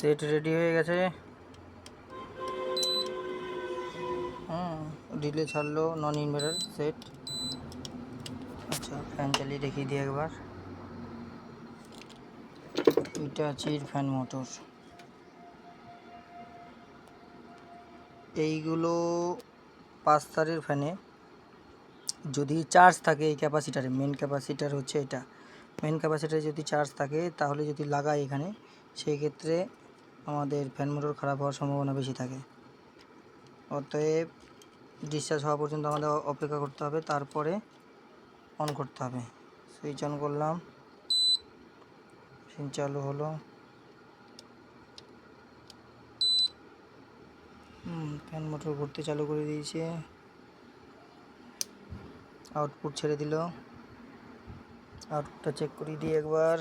Set ready হয়ে গেছে। Relay ছাড়লো, নন ইনভার্টার সেট। আচ্ছা, ফ্যান চালিয়ে দেখিয়ে দিই একবার। হিটাচির ফ্যান মোটর। এইগুলো 5 তারের ফ্যানে যদি চার্জ থাকে এই ক্যাপাসিটারে, মেন ক্যাপাসিটার হচ্ছে এটা, মেন ক্যাপাসিটারে যদি চার্জ থাকে তাহলে যদি লাগাই এখানে, সেই ক্ষেত্রে আমাদের ফ্যান মোটর খারাপ হওয়ার সম্ভাবনা বেশি থাকে। অতএব ডিসচার্জ হওয়া পর্যন্ত আমাদের অপেক্ষা করতে হবে, তারপরে অন করতে হবে। সুইচ অন করলাম, মেশিন চালু হলো। ফ্যান মোটর ঘুরতে চালু করে দিয়েছে, আউটপুট ছেড়ে দিল। আউটপুটটা চেক করে দিই একবার।